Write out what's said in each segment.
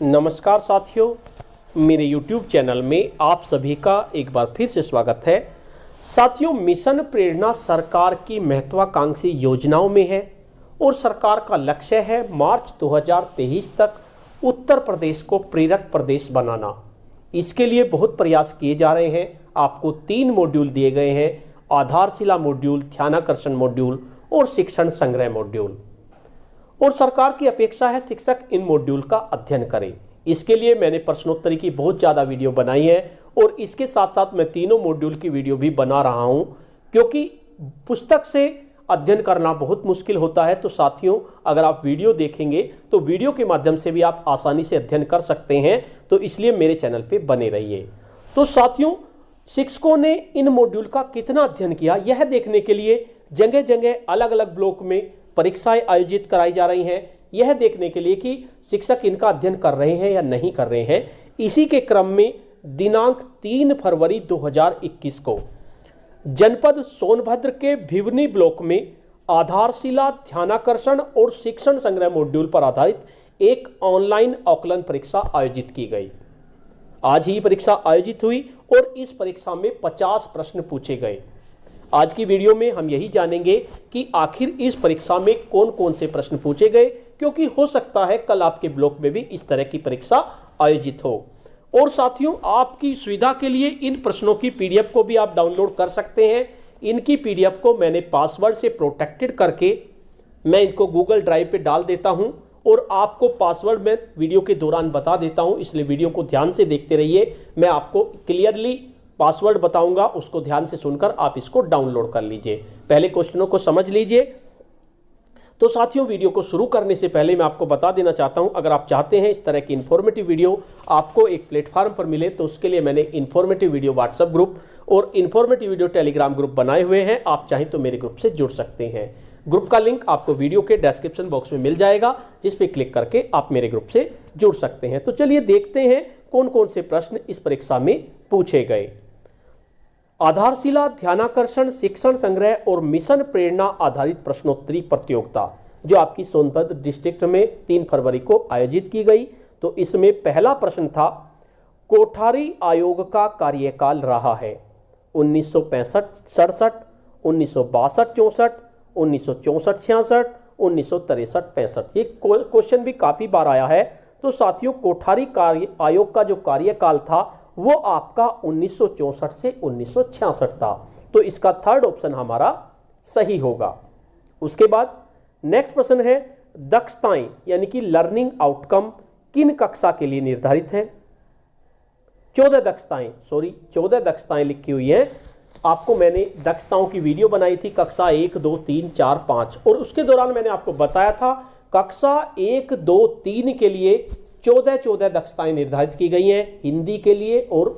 नमस्कार साथियों, मेरे YouTube चैनल में आप सभी का एक बार फिर से स्वागत है। साथियों, मिशन प्रेरणा सरकार की महत्वाकांक्षी योजनाओं में है और सरकार का लक्ष्य है मार्च 2023 तक उत्तर प्रदेश को प्रेरक प्रदेश बनाना। इसके लिए बहुत प्रयास किए जा रहे हैं। आपको 3 मॉड्यूल दिए गए हैं: आधारशिला मॉड्यूल, ध्यानाकर्षण मॉड्यूल और शिक्षण संग्रह मॉड्यूल। और सरकार की अपेक्षा है शिक्षक इन मॉड्यूल का अध्ययन करें। इसके लिए मैंने प्रश्नोत्तरी की बहुत ज़्यादा वीडियो बनाई है और इसके साथ साथ मैं तीनों मॉड्यूल की वीडियो भी बना रहा हूं, क्योंकि पुस्तक से अध्ययन करना बहुत मुश्किल होता है। तो साथियों, अगर आप वीडियो देखेंगे तो वीडियो के माध्यम से भी आप आसानी से अध्ययन कर सकते हैं। तो इसलिए मेरे चैनल पे बने रहिए। तो साथियों, शिक्षकों ने इन मॉड्यूल का कितना अध्ययन किया, यह देखने के लिए जगह जगह अलग अलग ब्लॉक में परीक्षाएं आयोजित कराई जा रही हैं। यह देखने के लिए कि शिक्षक इनका अध्ययन कर रहे हैं या नहीं कर रहे हैं। इसी के क्रम में दिनांक 3 फरवरी 2021 को जनपद सोनभद्र के भिवनी ब्लॉक में आधारशिला, ध्यानाकर्षण और शिक्षण संग्रह मॉड्यूल पर आधारित एक ऑनलाइन आकलन परीक्षा आयोजित की गई। आज ही परीक्षा आयोजित हुई और इस परीक्षा में 50 प्रश्न पूछे गए। आज की वीडियो में हम यही जानेंगे कि आखिर इस परीक्षा में कौन कौन से प्रश्न पूछे गए, क्योंकि हो सकता है कल आपके ब्लॉक में भी इस तरह की परीक्षा आयोजित हो। और साथियों, आपकी सुविधा के लिए इन प्रश्नों की पीडीएफ को भी आप डाउनलोड कर सकते हैं। इनकी पीडीएफ को मैंने पासवर्ड से प्रोटेक्टेड करके मैं इनको गूगल ड्राइव पे डाल देता हूं और आपको पासवर्ड मैं वीडियो के दौरान बता देता हूं, इसलिए वीडियो को ध्यान से देखते रहिए। मैं आपको क्लियरली पासवर्ड बताऊंगा, उसको ध्यान से सुनकर आप इसको डाउनलोड कर लीजिए। पहले क्वेश्चनों को समझ लीजिए। तो साथियों, वीडियो को शुरू करने से पहले मैं आपको बता देना चाहता हूं, अगर आप चाहते हैं इस तरह की इन्फॉर्मेटिव वीडियो आपको एक प्लेटफॉर्म पर मिले, तो उसके लिए मैंने इन्फॉर्मेटिव वीडियो व्हाट्सएप ग्रुप और इन्फॉर्मेटिव वीडियो टेलीग्राम ग्रुप बनाए हुए हैं। आप चाहें तो मेरे ग्रुप से जुड़ सकते हैं। ग्रुप का लिंक आपको वीडियो के डिस्क्रिप्शन बॉक्स में मिल जाएगा, जिस पे क्लिक करके आप मेरे ग्रुप से जुड़ सकते हैं। तो चलिए देखते हैं कौन कौन से प्रश्न इस परीक्षा में पूछे गए। आधारशिला, ध्यानाकर्षण, शिक्षण संग्रह और मिशन प्रेरणा आधारित प्रश्नोत्तरी प्रतियोगिता जो आपकी सोनभद्र डिस्ट्रिक्ट में 3 फरवरी को आयोजित की गई। तो इसमें पहला प्रश्न था, कोठारी आयोग का कार्यकाल रहा है 1965-67, 1962-64, 1964-66, 1963-65। ये क्वेश्चन भी काफ़ी बार आया है। तो साथियों, कोठारी आयोग का जो कार्यकाल था वो आपका 1964 से 1966 था। तो इसका थर्ड ऑप्शन हमारा सही होगा। उसके बाद नेक्स्ट प्रश्न है, दक्षताएं यानी कि लर्निंग आउटकम किन कक्षा के लिए निर्धारित है? 14 दक्षताएं लिखी हुई हैं। आपको मैंने दक्षताओं की वीडियो बनाई थी कक्षा 1, 2, 3, 4, 5 और उसके दौरान मैंने आपको बताया था कक्षा 1, 2, 3 के लिए 14 दक्षताएं निर्धारित की गई हैं, हिंदी के लिए और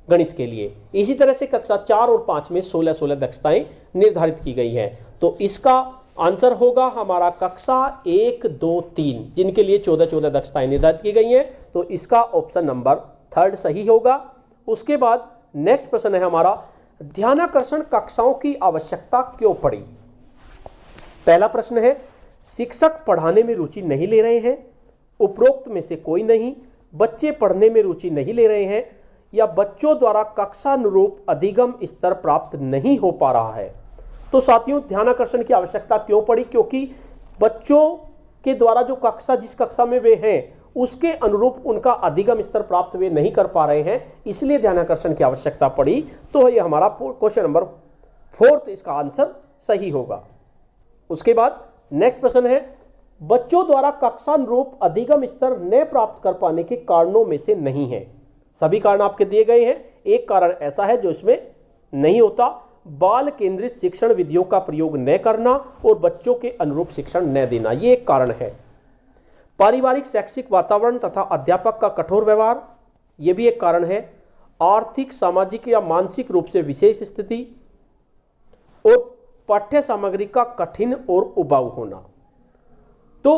गणित के लिए। इसी तरह से कक्षा 4 और 5 में 16 दक्षताएं निर्धारित की गई हैं। तो इसका आंसर होगा हमारा कक्षा 1, 2, 3 जिनके लिए 14 दक्षताएं निर्धारित की गई हैं। तो इसका ऑप्शन नंबर 3 सही होगा। उसके बाद नेक्स्ट प्रश्न है हमारा, ध्यानाकर्षण कक्षाओं की आवश्यकता क्यों पड़ी? पहला प्रश्न है, शिक्षक पढ़ाने में रुचि नहीं ले रहे हैं, उपरोक्त में से कोई नहीं, बच्चे पढ़ने में रुचि नहीं ले रहे हैं, या बच्चों द्वारा कक्षानुरूप अधिगम स्तर प्राप्त नहीं हो पा रहा है। तो साथियों, ध्यानाकर्षण की आवश्यकता क्यों पड़ी? क्योंकि बच्चों के द्वारा जो कक्षा जिस कक्षा में वे हैं उसके अनुरूप उनका अधिगम स्तर प्राप्त वे नहीं कर पा रहे हैं, इसलिए ध्यानाकर्षण की आवश्यकता पड़ी। तो ये हमारा क्वेश्चन नंबर 4 इसका आंसर सही होगा। उसके बाद नेक्स्ट प्रश्न है, बच्चों द्वारा कक्षानुरूप अधिगम स्तर न प्राप्त कर पाने के कारणों में से नहीं है। सभी कारण आपके दिए गए हैं, एक कारण ऐसा है जो इसमें नहीं होता, बाल केंद्रित शिक्षण विधियों का प्रयोग न करना और बच्चों के अनुरूप शिक्षण न देना, ये एक कारण है। पारिवारिक शैक्षिक वातावरण तथा अध्यापक का कठोर व्यवहार, यह भी एक कारण है। आर्थिक, सामाजिक या मानसिक रूप से विशेष स्थिति और पाठ्य सामग्री का कठिन और उबाऊ होना। तो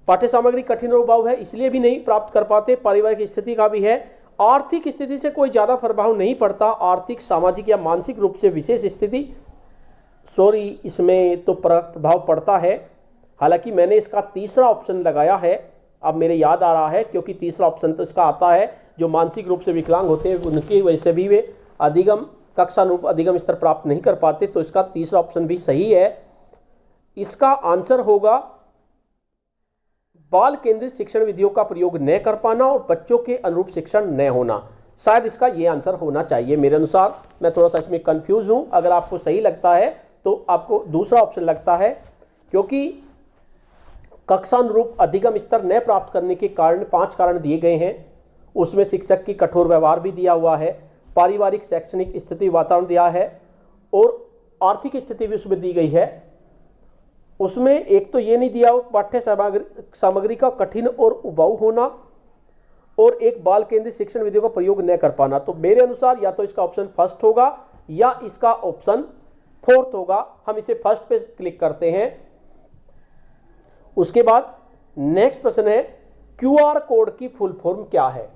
पाठ्य सामग्री कठिन और उबाऊ है इसलिए भी नहीं प्राप्त कर पाते। पारिवारिक स्थिति का भी है। आर्थिक स्थिति से कोई ज़्यादा प्रभाव नहीं पड़ता। आर्थिक, सामाजिक या मानसिक रूप से विशेष स्थिति, इसमें तो प्रभाव पड़ता है। हालांकि मैंने इसका तीसरा ऑप्शन लगाया है अब मेरे याद आ रहा है, क्योंकि तीसरा ऑप्शन तो इसका आता है जो मानसिक रूप से विकलांग होते हैं उनकी वजह से भी वे अधिगम कक्षा अनुरूप अधिगम स्तर प्राप्त नहीं कर पाते, तो इसका तीसरा ऑप्शन भी सही है। इसका आंसर होगा बाल केंद्रित शिक्षण विधियों का प्रयोग न कर पाना और बच्चों के अनुरूप शिक्षण न होना। शायद इसका ये आंसर होना चाहिए मेरे अनुसार। मैं थोड़ा सा इसमें कंफ्यूज हूं, अगर आपको सही लगता है तो आपको दूसरा ऑप्शन लगता है, क्योंकि कक्षानुरूप अधिगम स्तर न प्राप्त करने के कारण 5 कारण दिए गए हैं। उसमें शिक्षक की कठोर व्यवहार भी दिया हुआ है, पारिवारिक शैक्षणिक स्थिति वातावरण दिया है और आर्थिक स्थिति भी उसमें दी गई है। उसमें एक तो ये नहीं दिया पाठ्य सामग्री का कठिन और उबाऊ होना और एक बाल केंद्रित शिक्षण विधियों का प्रयोग न कर पाना। तो मेरे अनुसार या तो इसका ऑप्शन फर्स्ट होगा या इसका ऑप्शन फोर्थ होगा। हम इसे फर्स्ट पे क्लिक करते हैं। उसके बाद नेक्स्ट प्रश्न है क्यूआर कोड की फुल फॉर्म क्या है।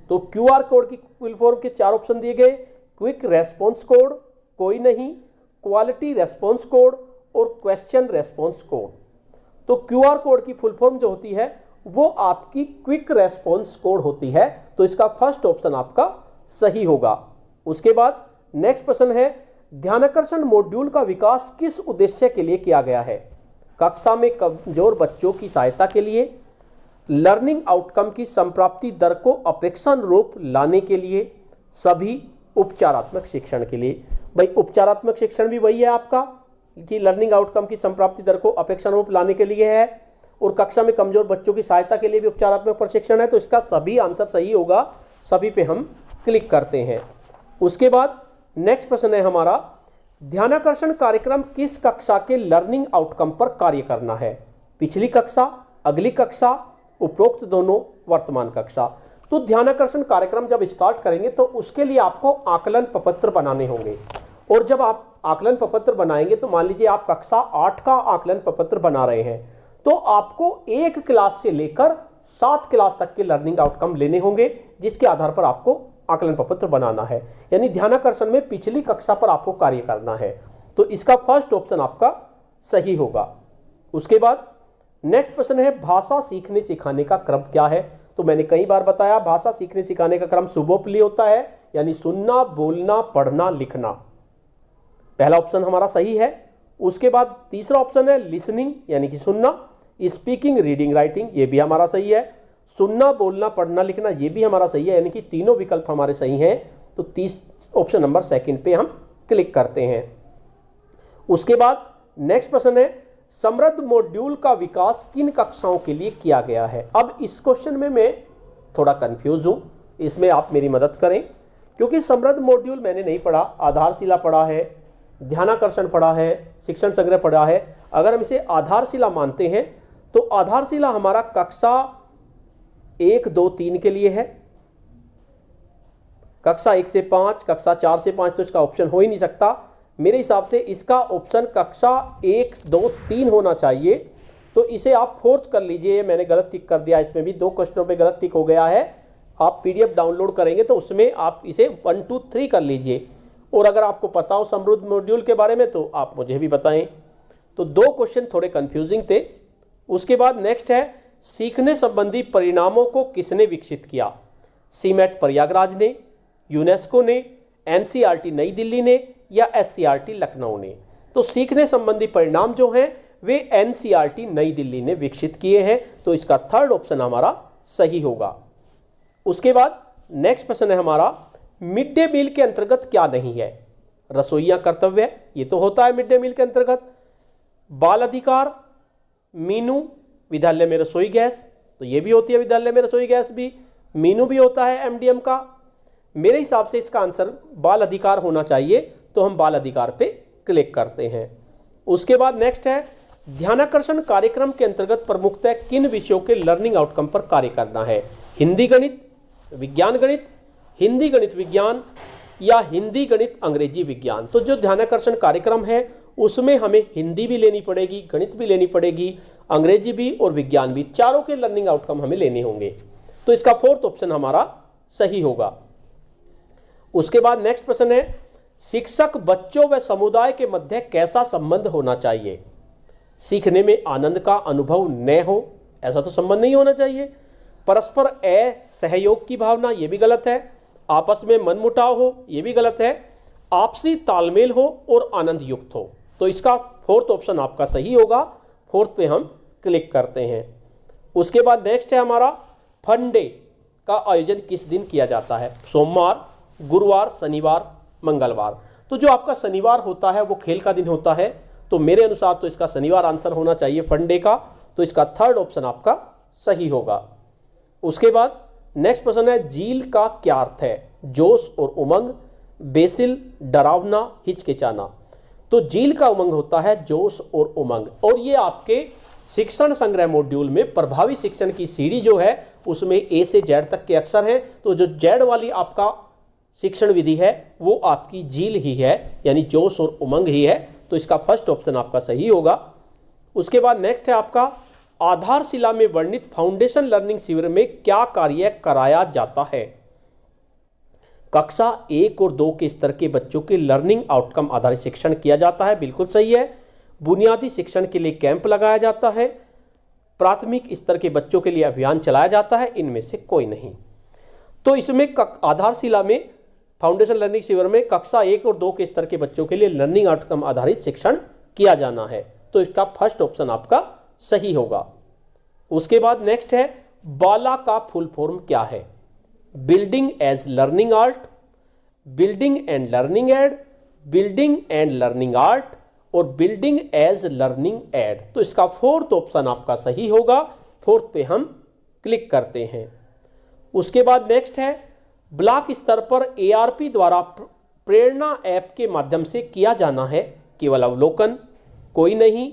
तो क्यूआर कोड की फुल फॉर्म के 4 ऑप्शन दिए गए, क्विक रेस्पॉन्स कोड, कोई नहीं, क्वालिटी रेस्पॉन्स कोड और क्वेश्चन रेस्पॉन्स कोड। तो क्यूआर कोड की फुल फॉर्म जो होती है वो आपकी क्विक रेस्पॉन्स कोड होती है, तो इसका फर्स्ट ऑप्शन आपका सही होगा। उसके बाद नेक्स्ट प्रश्न है ध्यानाकर्षण मॉड्यूल का विकास किस उद्देश्य के लिए किया गया है। कक्षा में कमजोर बच्चों की सहायता के लिए, लर्निंग आउटकम की संप्राप्ति दर को अपेक्षानुरूप लाने के लिए, सभी उपचारात्मक शिक्षण के लिए। भाई उपचारात्मक शिक्षण भी वही है आपका कि लर्निंग आउटकम की संप्राप्ति दर को अपेक्षानुरूप लाने के लिए है और कक्षा में कमजोर बच्चों की सहायता के लिए भी उपचारात्मक प्रशिक्षण है, तो इसका सभी आंसर सही होगा। सभी पे हम क्लिक करते हैं। उसके बाद नेक्स्ट प्रश्न है हमारा ध्यानाकर्षण कार्यक्रम किस कक्षा के लर्निंग आउटकम पर कार्य करना है। पिछली कक्षा, अगली कक्षा, उपरोक्त दोनों, वर्तमान कक्षा। तो ध्यानाकर्षण कार्यक्रम जब स्टार्ट करेंगे तो उसके लिए आपको आकलन प्रपत्र बनाने होंगे और जब आप आकलन प्रपत्र बनाएंगे तो मान लीजिए आप कक्षा 8 का आकलन प्रपत्र बना रहे हैं तो आपको 1 क्लास से लेकर 7 क्लास तक के लर्निंग आउटकम लेने होंगे जिसके आधार पर आपको आकलन प्रपत्र बनाना है। यानी ध्यानाकर्षण में पिछली कक्षा पर आपको कार्य करना है, तो इसका फर्स्ट ऑप्शन आपका सही होगा। उसके बाद नेक्स्ट प्रश्न है भाषा सीखने सिखाने का क्रम क्या है। तो मैंने कई बार बताया भाषा सीखने सिखाने का क्रम सुबोपली होता है, यानी सुनना, बोलना, पढ़ना, लिखना। पहला ऑप्शन हमारा सही है। उसके बाद तीसरा ऑप्शन है लिसनिंग यानी कि सुनना, स्पीकिंग, रीडिंग, राइटिंग, ये भी हमारा सही है। सुनना, बोलना, पढ़ना, लिखना, ये भी हमारा सही है, यानी कि तीनों विकल्प हमारे सही हैं। तो ऑप्शन नंबर सेकंड पे हम क्लिक करते हैं। उसके बाद नेक्स्ट प्रश्न है समृद्ध मॉड्यूल का विकास किन कक्षाओं के लिए किया गया है। अब इस क्वेश्चन में मैं थोड़ा कंफ्यूज हूं, इसमें आप मेरी मदद करें, क्योंकि समृद्ध मॉड्यूल मैंने नहीं पढ़ा। आधारशिला पढ़ा है, ध्यानाकर्षण पढ़ा है, शिक्षण संग्रह पढ़ा है। अगर हम इसे आधारशिला मानते हैं तो आधारशिला हमारा कक्षा 1, 2, 3 के लिए है, कक्षा 1 से 5, कक्षा 4 से 5 तो इसका ऑप्शन हो ही नहीं सकता। मेरे हिसाब से इसका ऑप्शन कक्षा 1, 2, 3 होना चाहिए, तो इसे आप फोर्थ कर लीजिए। मैंने गलत टिक कर दिया, इसमें भी 2 क्वेश्चनों पे गलत टिक हो गया है। आप PDF डाउनलोड करेंगे तो उसमें आप इसे 1, 2, 3 कर लीजिए। और अगर आपको पता हो समृद्ध मॉड्यूल के बारे में तो आप मुझे भी बताएं। तो 2 क्वेश्चन थोड़े कंफ्यूजिंग थे। उसके बाद नेक्स्ट है सीखने संबंधी परिणामों को किसने विकसित किया। सीमेट प्रयागराज ने, यूनेस्को ने, NCERT नई दिल्ली ने या SCERT लखनऊ ने। तो सीखने संबंधी परिणाम जो हैं वे NCERT नई दिल्ली ने विकसित किए हैं, तो इसका थर्ड ऑप्शन हमारा सही होगा। उसके बाद नेक्स्ट प्रश्न है हमारा मिड डे मील के अंतर्गत क्या नहीं है। रसोइया कर्तव्य, ये तो होता है मिड डे मील के अंतर्गत। बाल अधिकार, मीनू, विद्यालय में रसोई गैस, तो ये भी होती है विद्यालय में रसोई गैस भी। मीनू भी होता है MDM का। मेरे हिसाब से इसका आंसर बाल अधिकार होना चाहिए, तो हम बाल अधिकार पे क्लिक करते हैं। उसके बाद नेक्स्ट है ध्यानाकर्षण कार्यक्रम के अंतर्गत प्रमुखतः किन विषयों के लर्निंग आउटकम पर कार्य करना है। हिंदी गणित, विज्ञान गणित, हिंदी गणित विज्ञान या हिंदी गणित अंग्रेजी विज्ञान। तो जो ध्यानाकर्षण कार्यक्रम है उसमें हमें हिंदी भी लेनी पड़ेगी, गणित भी लेनी पड़ेगी, अंग्रेजी भी और विज्ञान भी, चारों के लर्निंग आउटकम हमें लेने होंगे। तो इसका फोर्थ ऑप्शन हमारा सही होगा। उसके बाद नेक्स्ट प्रश्न है शिक्षक बच्चों व समुदाय के मध्य कैसा संबंध होना चाहिए। सीखने में आनंद का अनुभव न हो, ऐसा तो संबंध नहीं होना चाहिए। परस्पर असहयोग की भावना, ये भी गलत है। आपस में मनमुटाव हो, ये भी गलत है। आपसी तालमेल हो और आनंद युक्त हो। तो इसका फोर्थ ऑप्शन आपका सही होगा। फोर्थ पे हम क्लिक करते हैं। उसके बाद नेक्स्ट है हमारा फन डे का आयोजन किस दिन किया जाता है? सोमवार, गुरुवार, शनिवार, मंगलवार। तो जो आपका शनिवार होता है वो खेल का दिन होता है, तो मेरे अनुसार तो इसका शनिवार आंसर होना चाहिए फन डे का। तो इसका थर्ड ऑप्शन आपका सही होगा। उसके बाद नेक्स्ट प्रश्न है झील का क्या अर्थ है? जोश और उमंग, बेसिल, डरावना, हिचकिचाना। तो झील का उमंग होता है जोश और उमंग, और ये आपके शिक्षण संग्रह मॉड्यूल में प्रभावी शिक्षण की सीढ़ी जो है उसमें ए से जेड तक के अक्षर हैं। तो जो जेड वाली आपका शिक्षण विधि है वो आपकी झील ही है, यानी जोश और उमंग ही है। तो इसका फर्स्ट ऑप्शन आपका सही होगा। उसके बाद नेक्स्ट है आपका आधारशिला में वर्णित फाउंडेशन लर्निंग शिविर में क्या कार्य कराया जाता है? कक्षा 1 और 2 के स्तर के बच्चों के लर्निंग आउटकम आधारित शिक्षण किया जाता है, बिल्कुल सही है। बुनियादी शिक्षण के लिए कैंप लगाया जाता है। प्राथमिक स्तर के बच्चों के लिए अभियान चलाया जाता है, इनमें से कोई नहीं। तो इसमें आधारशिला में फाउंडेशन लर्निंग शिविर में कक्षा 1 और 2 के स्तर के बच्चों के लिए लर्निंग आउटकम आधारित शिक्षण किया जाना है। तो इसका फर्स्ट ऑप्शन आपका सही होगा। उसके बाद नेक्स्ट है बाला का फुल फॉर्म क्या है? Building as learning art, building and learning aid, building and learning art और बिल्डिंग एज लर्निंग एड। तो इसका फोर्थ ऑप्शन आपका सही होगा। फोर्थ पे हम क्लिक करते हैं। उसके बाद नेक्स्ट है ब्लॉक स्तर पर एआरपी द्वारा प्रेरणा ऐप के माध्यम से किया जाना है केवल अवलोकन, कोई नहीं,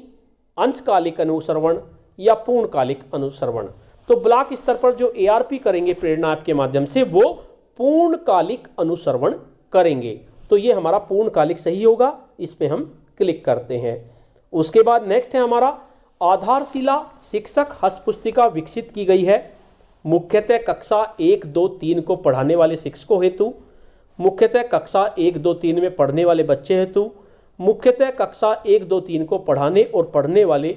अंशकालिक अनुसरण या पूर्णकालिक अनुसरण। तो ब्लॉक स्तर पर जो एआरपी करेंगे प्रेरणा ऐप के माध्यम से वो पूर्णकालिक अनुसरण करेंगे। तो ये हमारा पूर्णकालिक सही होगा। इस पे हम क्लिक करते हैं। उसके बाद नेक्स्ट है हमारा आधारशिला शिक्षक हस्तपुस्तिका विकसित की गई है मुख्यतः कक्षा 1, 2, 3 को पढ़ाने वाले शिक्षकों हेतु, मुख्यतः कक्षा 1, 2, 3 में पढ़ने वाले बच्चे हेतु, मुख्यतः कक्षा 1, 2, 3 को पढ़ाने और पढ़ने वाले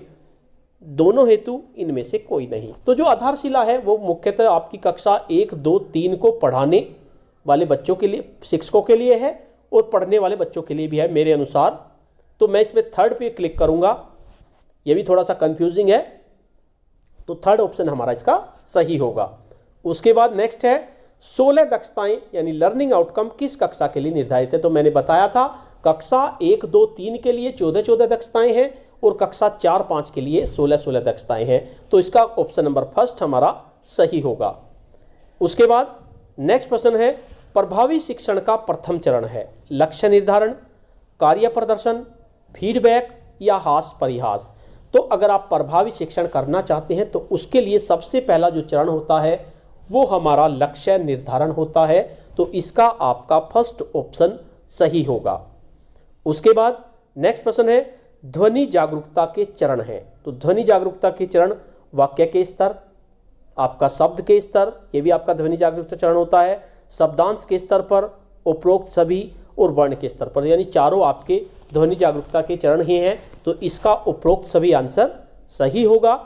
दोनों हेतु, इनमें से कोई नहीं। तो जो आधारशिला है वो मुख्यतः आपकी कक्षा 1, 2, 3 को पढ़ाने वाले बच्चों के लिए, शिक्षकों के लिए है और पढ़ने वाले बच्चों के लिए भी है मेरे अनुसार। तो मैं इसमें थर्ड पे क्लिक करूंगा। ये भी थोड़ा सा कंफ्यूजिंग है, तो थर्ड ऑप्शन हमारा इसका सही होगा। उसके बाद नेक्स्ट है 16 दक्षताएं यानी लर्निंग आउटकम किस कक्षा के लिए निर्धारित है? तो मैंने बताया था कक्षा 1, 2, 3 के लिए 14 दक्षताएं हैं और कक्षा 4, 5 के लिए 16 दक्षताएं हैं। तो इसका ऑप्शन नंबर फर्स्ट हमारा सही होगा। उसके बाद नेक्स्ट प्रश्न है प्रभावी शिक्षण का प्रथम चरण है लक्ष्य निर्धारण, कार्य प्रदर्शन, फीडबैक या हास परिहास। तो अगर आप प्रभावी शिक्षण करना चाहते हैं तो उसके लिए सबसे पहला जो चरण होता है वो हमारा लक्ष्य निर्धारण होता है। तो इसका आपका फर्स्ट ऑप्शन सही होगा। उसके बाद नेक्स्ट प्रश्न है ध्वनि जागरूकता के चरण हैं। तो ध्वनि जागरूकता के चरण वाक्य के स्तर, आपका शब्द के स्तर, ये भी आपका ध्वनि जागरूकता चरण होता है, शब्दांश के स्तर पर, उपरोक्त सभी और वर्ण के स्तर पर, यानी चारों आपके ध्वनि जागरूकता के चरण ही हैं। तो इसका उपरोक्त सभी आंसर सही होगा।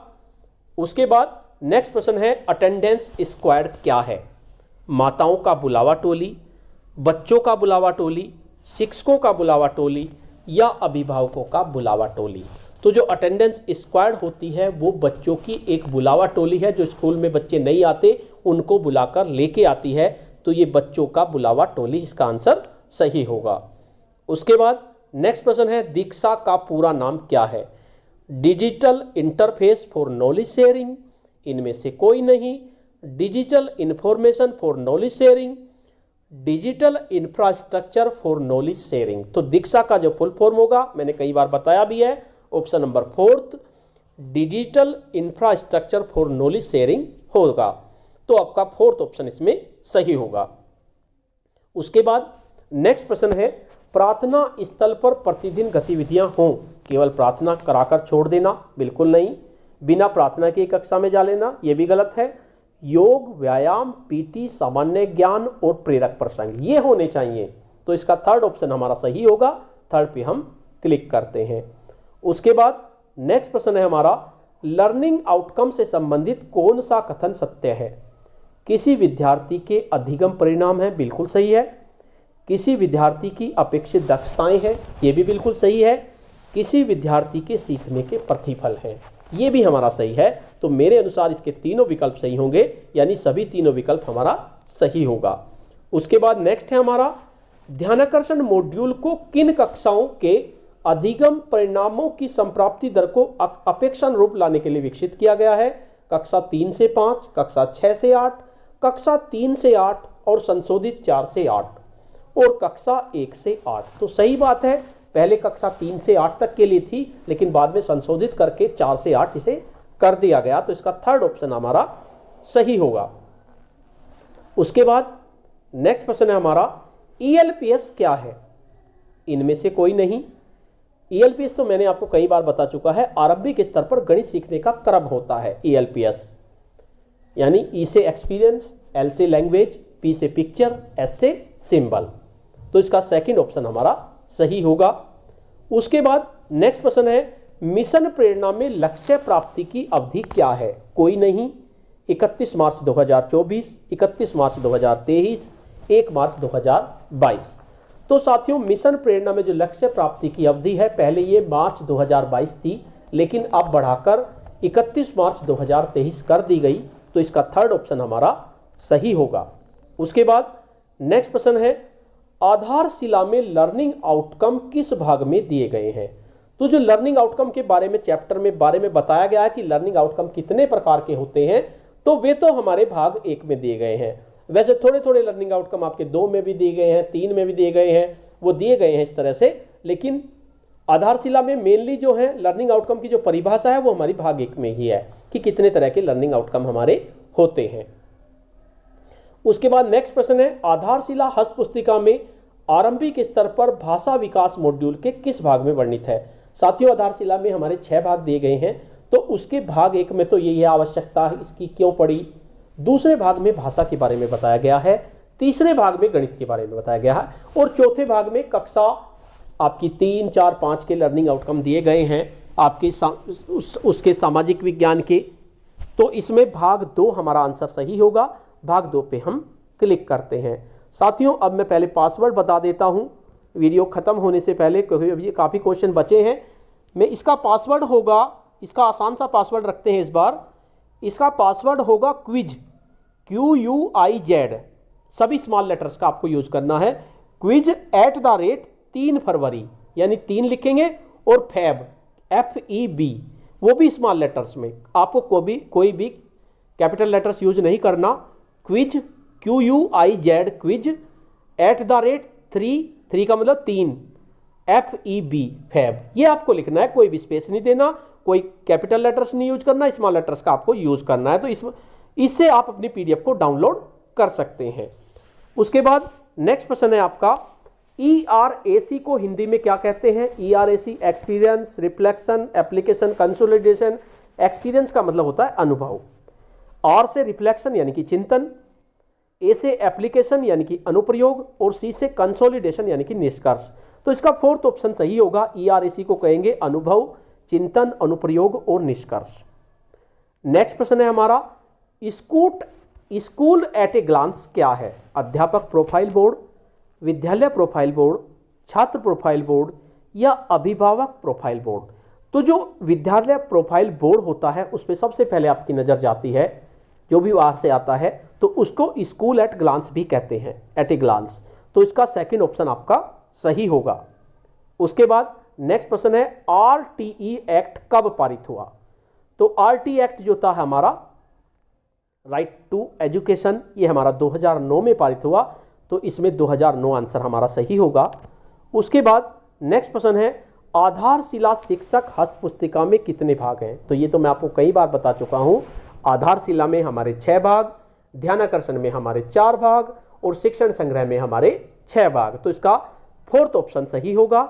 उसके बाद नेक्स्ट प्रश्न है अटेंडेंस स्क्वाड क्या है? माताओं का बुलावा टोली, बच्चों का बुलावा टोली, शिक्षकों का बुलावा टोली या अभिभावकों का बुलावा टोली। तो जो अटेंडेंस स्क्वाड होती है वो बच्चों की एक बुलावा टोली है, जो स्कूल में बच्चे नहीं आते उनको बुलाकर लेके आती है। तो ये बच्चों का बुलावा टोली इसका आंसर सही होगा। उसके बाद नेक्स्ट प्रश्न है दीक्षा का पूरा नाम क्या है? Digital interface for knowledge sharing, इनमें से कोई नहीं, digital information for knowledge sharing, digital infrastructure for knowledge sharing. तो दीक्षा का जो फुल फॉर्म होगा मैंने कई बार बताया भी है, option number fourth digital infrastructure for knowledge sharing होगा। तो आपका फोर्थ ऑप्शन इसमें सही होगा। उसके बाद नेक्स्ट प्रश्न है प्रार्थना स्थल पर प्रतिदिन गतिविधियां हों, केवल प्रार्थना कराकर छोड़ देना, बिल्कुल नहीं, बिना प्रार्थना के कक्षा में जा लेना, यह भी गलत है। योग, व्यायाम, पीटी, सामान्य ज्ञान और प्रेरक प्रसंग ये होने चाहिए। तो इसका थर्ड ऑप्शन हमारा सही होगा। थर्ड पे हम क्लिक करते हैं। उसके बाद नेक्स्ट प्रश्न है हमारा लर्निंग आउटकम से संबंधित कौन सा कथन सत्य है? किसी विद्यार्थी के अधिगम परिणाम है, बिल्कुल सही है। किसी विद्यार्थी की अपेक्षित दक्षताएं हैं, ये भी बिल्कुल सही है। किसी विद्यार्थी के सीखने के प्रतिफल हैं, ये भी हमारा सही है। तो मेरे अनुसार इसके तीनों विकल्प सही होंगे, यानी सभी तीनों विकल्प हमारा सही होगा। उसके बाद नेक्स्ट है हमारा, ध्यानाकर्षण मॉड्यूल को किन कक्षाओं के अधिगम परिणामों की संप्राप्ति दर को अपेक्षानुरूप लाने के लिए विकसित किया गया है? कक्षा 3 से 5, कक्षा 6 से 8, कक्षा 3 से 8 और संशोधित 4 से 8 और कक्षा 1 से 8। तो सही बात है, पहले कक्षा 3 से 8 तक के लिए थी, लेकिन बाद में संशोधित करके 4 से 8 इसे कर दिया गया। तो इसका थर्ड ऑप्शन हमारा सही होगा। उसके बाद नेक्स्ट प्रश्न है हमारा, ELPS क्या है? इनमें से कोई नहीं। ELPS तो मैंने आपको कई बार बता चुका है, आरंभिक स्तर पर गणित सीखने का क्रम होता है ELPS, यानी E से एक्सपीरियंस, L से लैंग्वेज, P से पिक्चर, S से सिंबल। तो इसका सेकंड ऑप्शन हमारा सही होगा। उसके बाद नेक्स्ट प्रश्न है, मिशन प्रेरणा में लक्ष्य प्राप्ति की अवधि क्या है? कोई नहीं। 31 मार्च 2024, 31 मार्च 2023, 1 मार्च 2022। तो साथियों, मिशन प्रेरणा में जो लक्ष्य प्राप्ति की अवधि है, पहले ये मार्च 2022 थी, लेकिन अब बढ़ाकर 31 मार्च 2023 कर दी गई। तो इसका थर्ड ऑप्शन हमारा सही होगा। उसके बाद नेक्स्ट प्रश्न है, आधारशिला में लर्निंग आउटकम किस भाग में दिए गए हैं? तो जो लर्निंग आउटकम के बारे में चैप्टर में बारे में बताया गया है कि लर्निंग आउटकम कितने प्रकार के होते हैं, तो वे तो हमारे भाग 1 में दिए गए हैं। वैसे थोड़े थोड़े लर्निंग आउटकम आपके 2 में भी दिए गए हैं, 3 में भी दिए गए हैं, वो दिए गए हैं इस तरह से। लेकिन आधारशिला में मेनली जो है लर्निंग आउटकम की जो परिभाषा है वो हमारी भाग 1 में ही है कि कितने तरह के लर्निंग आउटकम हमारे होते हैं। उसके बाद नेक्स्ट प्रश्न है, आधारशिला हस्त पुस्तिका में आरंभिक स्तर पर भाषा विकास मॉड्यूल के किस भाग में वर्णित है? साथियों, आधारशिला में हमारे 6 भाग दिए गए हैं, तो उसके भाग 1 में तो ये आवश्यकता है इसकी क्यों पड़ी। दूसरे भाग में भाषा के बारे में बताया गया है, तीसरे भाग में गणित के बारे में बताया गया है, और चौथे भाग में कक्षा आपकी 3, 4, 5 के लर्निंग आउटकम दिए गए हैं आपके उसके सामाजिक विज्ञान के। तो इसमें भाग 2 हमारा आंसर सही होगा। भाग 2 पे हम क्लिक करते हैं। साथियों, अब मैं पहले पासवर्ड बता देता हूं वीडियो खत्म होने से पहले, क्योंकि अभी काफ़ी क्वेश्चन बचे हैं। मैं इसका पासवर्ड होगा, इसका आसान सा पासवर्ड रखते हैं इस बार। इसका पासवर्ड होगा क्विज, QUIZ, सभी स्मॉल लेटर्स का आपको यूज करना है। क्विज @3 फरवरी, यानी 3 लिखेंगे, और फैब FEB, वो भी स्मॉल लेटर्स में। आपको कोई भी कैपिटल लेटर्स यूज नहीं करना। क्विज QUIZ, क्विज @3 का मतलब 3 FEB, फैब, ये आपको लिखना है। कोई भी स्पेस नहीं देना, कोई कैपिटल लेटर्स नहीं यूज करना, स्मॉल लेटर्स का आपको यूज करना है। तो इससे आप अपनी PDF को डाउनलोड कर सकते हैं। उसके बाद नेक्स्ट प्रश्न है आपका, ERAC को हिंदी में क्या कहते हैं? ERAC experience, reflection, application, consolidation. Experience का मतलब होता है अनुभव, R से रिफ्लेक्शन यानी कि चिंतन, A से एप्लीकेशन यानी कि अनुप्रयोग, और C से कंसोलिडेशन यानी कि निष्कर्ष। तो इसका फोर्थ ऑप्शन सही होगा। ERAC को कहेंगे अनुभव, चिंतन, अनुप्रयोग और निष्कर्ष। नेक्स्ट प्रश्न है हमारा, स्कूल एट ए ग्लांस क्या है? अध्यापक प्रोफाइल बोर्ड, विद्यालय प्रोफाइल बोर्ड, छात्र प्रोफाइल बोर्ड या अभिभावक प्रोफाइल बोर्ड? तो जो विद्यालय प्रोफाइल बोर्ड होता है उस पर सबसे पहले आपकी नज़र जाती है, जो भी बाहर से आता है, तो उसको स्कूल एट ग्लांस भी कहते हैं, एट ए ग्लांस। तो इसका सेकंड ऑप्शन आपका सही होगा। उसके बाद नेक्स्ट प्रश्न है, RTE एक्ट कब पारित हुआ? तो RTE एक्ट जो था हमारा राइट टू एजुकेशन, ये हमारा 2009 में पारित हुआ। तो इसमें 2009 आंसर हमारा सही होगा। उसके बाद नेक्स्ट प्रश्न है, आधारशिला शिक्षक हस्त पुस्तिका में कितने भाग हैं? तो ये तो मैं आपको कई बार बता चुका हूँ। आधारशिला में हमारे 6 भाग, ध्यानाकर्षण में हमारे 4 भाग, और शिक्षण संग्रह में हमारे 6 भाग। तो इसका फोर्थ ऑप्शन सही होगा।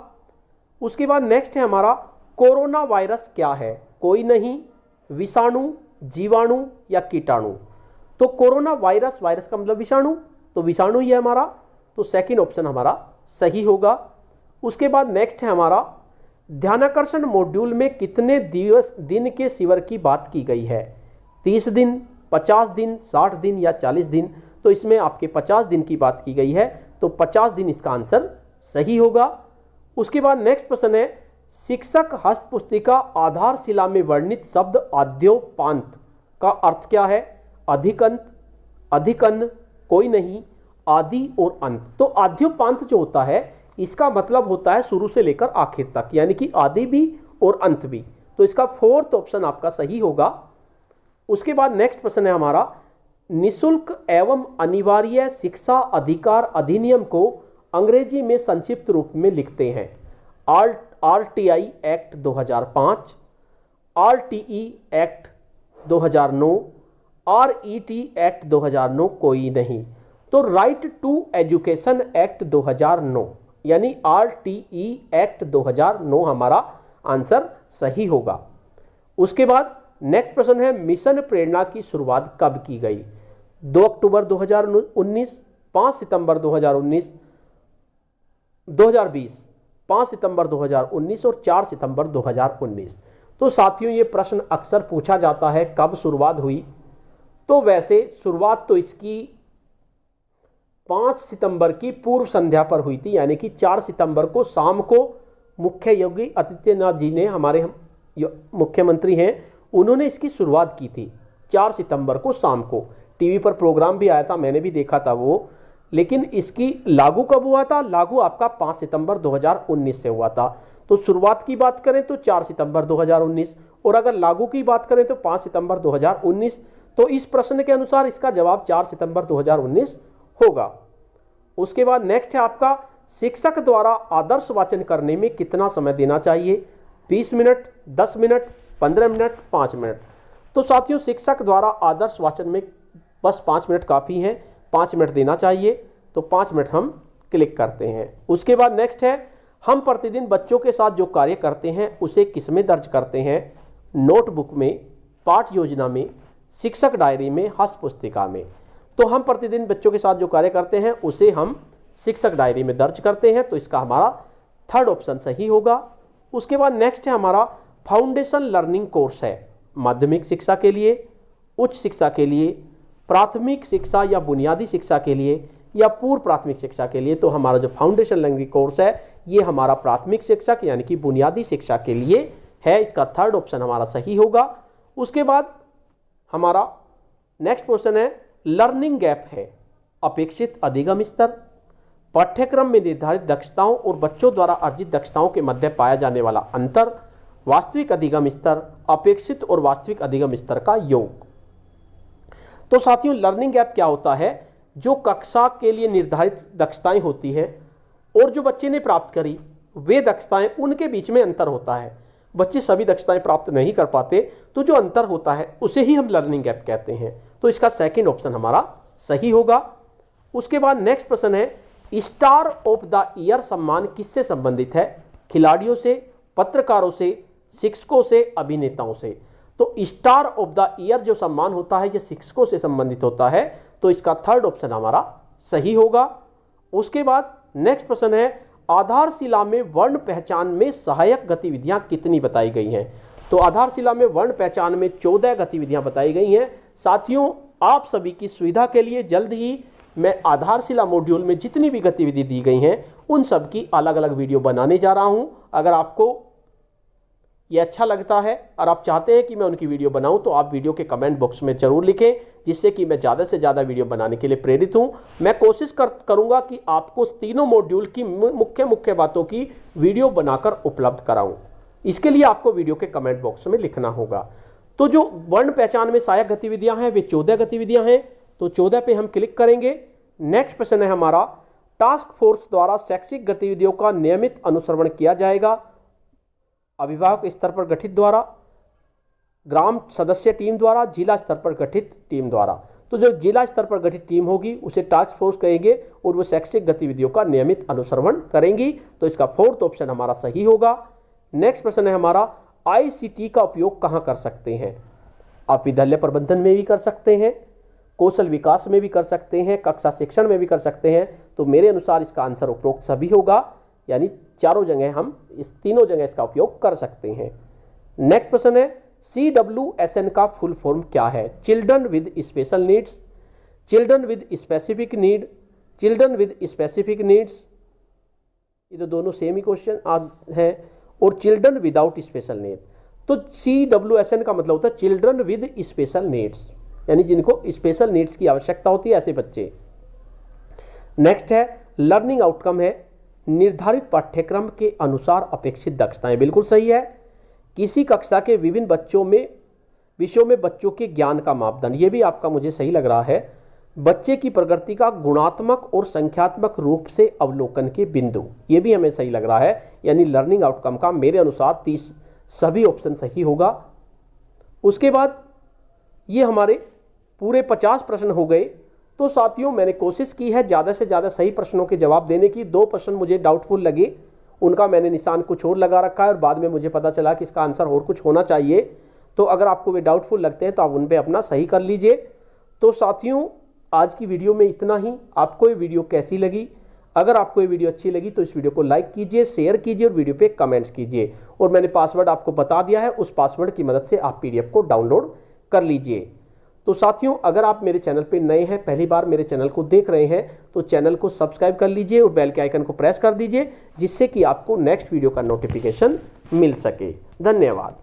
उसके बाद नेक्स्ट है हमारा, कोरोना वायरस क्या है? कोई नहीं, विषाणु, जीवाणु या कीटाणु? तो कोरोना वायरस, वायरस का मतलब विषाणु, तो विषाणु ही है हमारा। तो सेकंड ऑप्शन हमारा सही होगा। उसके बाद नेक्स्ट है हमारा, ध्यानाकर्षण मॉड्यूल में कितने दिन के शिविर की बात की गई है? 30 दिन, 50 दिन, 60 दिन या 40 दिन? तो इसमें आपके 50 दिन की बात की गई है, तो 50 दिन इसका आंसर सही होगा। उसके बाद नेक्स्ट प्रश्न है, शिक्षक हस्तपुस्तिका आधारशिला में वर्णित शब्द आद्योपांत का अर्थ क्या है? अधिकंत, अधिकन्न, कोई नहीं, आदि और अंत। तो आद्योपांत जो होता है इसका मतलब होता है शुरू से लेकर आखिर तक, यानी कि आदि भी और अंत भी। तो इसका 4th ऑप्शन आपका सही होगा। उसके बाद नेक्स्ट प्रश्न है हमारा, निःशुल्क एवं अनिवार्य शिक्षा अधिकार अधिनियम को अंग्रेजी में संक्षिप्त रूप में लिखते हैं? RTI act 2005, RTE act 2009, RET act 2009, कोई नहीं। तो राइट टू एजुकेशन एक्ट 2009 यानी RTE एक्ट 2009 हमारा आंसर सही होगा। उसके बाद नेक्स्ट प्रश्न है, मिशन प्रेरणा की शुरुआत कब की गई? 2 अक्टूबर 2019, 5 सितंबर 2019, 2020, 5 सितंबर 2019 और 4 सितंबर 2019। तो साथियों ये प्रश्न अक्सर पूछा जाता है कब शुरुआत हुई। तो वैसे शुरुआत तो इसकी 5 सितंबर की पूर्व संध्या पर हुई थी, यानी कि 4 सितंबर को शाम को मुख्य योगी आदित्यनाथ जी ने, हमारे मुख्यमंत्री हैं, उन्होंने इसकी शुरुआत की थी 4 सितंबर को शाम को। टीवी पर प्रोग्राम भी आया था, मैंने भी देखा था वो। लेकिन इसकी लागू कब हुआ था? लागू आपका 5 सितंबर 2019 से हुआ था। तो शुरुआत की बात करें तो 4 सितंबर 2019, और अगर लागू की बात करें तो 5 सितंबर 2019। तो इस प्रश्न के अनुसार इसका जवाब 4 सितंबर 2019 होगा। उसके बाद नेक्स्ट है आपका, शिक्षक द्वारा आदर्श वाचन करने में कितना समय देना चाहिए? 20 मिनट, 10 मिनट, 15 मिनट, 5 मिनट। तो साथियों शिक्षक द्वारा आदर्श वाचन में बस 5 मिनट काफ़ी है, 5 मिनट देना चाहिए। तो 5 मिनट हम क्लिक करते हैं। उसके बाद नेक्स्ट है, हम प्रतिदिन बच्चों के साथ जो कार्य करते हैं उसे किस में दर्ज करते हैं? नोटबुक में, पाठ योजना में, शिक्षक डायरी में, हस्तपुस्तिका में। तो हम प्रतिदिन बच्चों के साथ जो कार्य करते हैं उसे हम शिक्षक डायरी में दर्ज करते हैं। तो इसका हमारा 3rd ऑप्शन सही होगा। उसके बाद नेक्स्ट है हमारा, फाउंडेशन लर्निंग कोर्स है माध्यमिक शिक्षा के लिए, उच्च शिक्षा के लिए, प्राथमिक शिक्षा या बुनियादी शिक्षा के लिए, या पूर्व प्राथमिक शिक्षा के लिए। तो हमारा जो फाउंडेशन लर्निंग कोर्स है ये हमारा प्राथमिक शिक्षा यानी कि बुनियादी शिक्षा के लिए है। इसका 3rd ऑप्शन हमारा सही होगा। उसके बाद हमारा नेक्स्ट क्वेश्चन है, लर्निंग गैप है अपेक्षित अधिगम स्तर, पाठ्यक्रम में निर्धारित दक्षताओं और बच्चों द्वारा अर्जित दक्षताओं के मध्य पाया जाने वाला अंतर, वास्तविक अधिगम स्तर, अपेक्षित और वास्तविक अधिगम स्तर का योग। तो साथियों लर्निंग गैप क्या होता है? जो कक्षा के लिए निर्धारित दक्षताएं होती है और जो बच्चे ने प्राप्त करी वे दक्षताएं, उनके बीच में अंतर होता है। बच्चे सभी दक्षताएं प्राप्त नहीं कर पाते, तो जो अंतर होता है उसे ही हम लर्निंग गैप कहते हैं। तो इसका 2nd ऑप्शन हमारा सही होगा। उसके बाद नेक्स्ट प्रश्न है, स्टार ऑफ द ईयर सम्मान किससे संबंधित है? खिलाड़ियों से, पत्रकारों से, शिक्षकों से, अभिनेताओं से। तो स्टार ऑफ द ईयर जो सम्मान होता है यह शिक्षकों से संबंधित होता है। तो इसका 3rd ऑप्शन हमारा सही होगा। उसके बाद नेक्स्ट प्रश्न है, आधारशिला में वर्ण पहचान में सहायक गतिविधियां कितनी बताई गई हैं? तो आधारशिला में वर्ण पहचान में 14 गतिविधियां बताई गई हैं। साथियों आप सभी की सुविधा के लिए जल्द ही मैं आधारशिला मॉड्यूल में जितनी भी गतिविधि दी गई हैं उन सब की अलग अलग वीडियो बनाने जा रहा हूं। अगर आपको ये अच्छा लगता है और आप चाहते हैं कि मैं उनकी वीडियो बनाऊं तो आप वीडियो के कमेंट बॉक्स में जरूर लिखें, जिससे कि मैं ज़्यादा से ज़्यादा वीडियो बनाने के लिए प्रेरित हूं। मैं कोशिश करूंगा कि आपको तीनों मॉड्यूल की मुख्य बातों की वीडियो बनाकर उपलब्ध कराऊं। इसके लिए आपको वीडियो के कमेंट बॉक्स में लिखना होगा। तो जो वर्ण पहचान में सहायक गतिविधियां हैं वे 14 गतिविधियां हैं। तो 14 पे हम क्लिक करेंगे। नेक्स्ट प्रश्न है हमारा, टास्क फोर्स द्वारा शैक्षिक गतिविधियों का नियमित अनुश्रवण किया जाएगा? अभिभावक स्तर पर गठित द्वारा, ग्राम सदस्य टीम द्वारा, जिला स्तर पर गठित टीम द्वारा। तो जो जिला स्तर पर गठित टीम होगी उसे टास्क फोर्स कहेंगे और वो शैक्षिक गतिविधियों का नियमित अनुश्रवण करेंगी। तो इसका 4th ऑप्शन हमारा सही होगा। नेक्स्ट प्रश्न है हमारा, ICT का उपयोग कहाँ कर सकते हैं? आप विद्यालय प्रबंधन में भी कर सकते हैं, कौशल विकास में भी कर सकते हैं, कक्षा शिक्षण में भी कर सकते हैं। तो मेरे अनुसार इसका आंसर उपरोक्त सभी होगा, यानी चारों जगह हम इस तीनों जगह इसका उपयोग कर सकते हैं। नेक्स्ट प्रश्न है CWSN का फुल फॉर्म क्या है? Children with special needs, children with specific need, children with specific needs, ये तो दोनों सेम ही क्वेश्चन है, और चिल्ड्रन विदाउट स्पेशल नीड। तो CWSN का मतलब होता है चिल्ड्रन विद स्पेशल नीड्स, यानी जिनको स्पेशल नीड्स की आवश्यकता होती है ऐसे बच्चे। नेक्स्ट है लर्निंग आउटकम है निर्धारित पाठ्यक्रम के अनुसार अपेक्षित दक्षताएं, बिल्कुल सही है। किसी कक्षा के विभिन्न विषयों में बच्चों के ज्ञान का मापदंड, ये भी आपका मुझे सही लग रहा है। बच्चे की प्रगति का गुणात्मक और संख्यात्मक रूप से अवलोकन के बिंदु, ये भी हमें सही लग रहा है। यानी लर्निंग आउटकम का मेरे अनुसार 30 सभी ऑप्शन सही होगा। उसके बाद ये हमारे पूरे 50 प्रश्न हो गए। तो साथियों मैंने कोशिश की है ज़्यादा से ज़्यादा सही प्रश्नों के जवाब देने की। 2 प्रश्न मुझे डाउटफुल लगे, उनका मैंने निशान कुछ और लगा रखा है और बाद में मुझे पता चला कि इसका आंसर और कुछ होना चाहिए। तो अगर आपको वे डाउटफुल लगते हैं तो आप उन पर अपना सही कर लीजिए। तो साथियों आज की वीडियो में इतना ही। आपको ये वीडियो कैसी लगी? अगर आपको ये वीडियो अच्छी लगी तो इस वीडियो को लाइक कीजिए, शेयर कीजिए और वीडियो पे कमेंट्स कीजिए। और मैंने पासवर्ड आपको बता दिया है, उस पासवर्ड की मदद से आप PDF को डाउनलोड कर लीजिए। तो साथियों अगर आप मेरे चैनल पे नए हैं, पहली बार मेरे चैनल को देख रहे हैं, तो चैनल को सब्सक्राइब कर लीजिए और बेल के आइकन को प्रेस कर दीजिए, जिससे कि आपको नेक्स्ट वीडियो का नोटिफिकेशन मिल सके। धन्यवाद।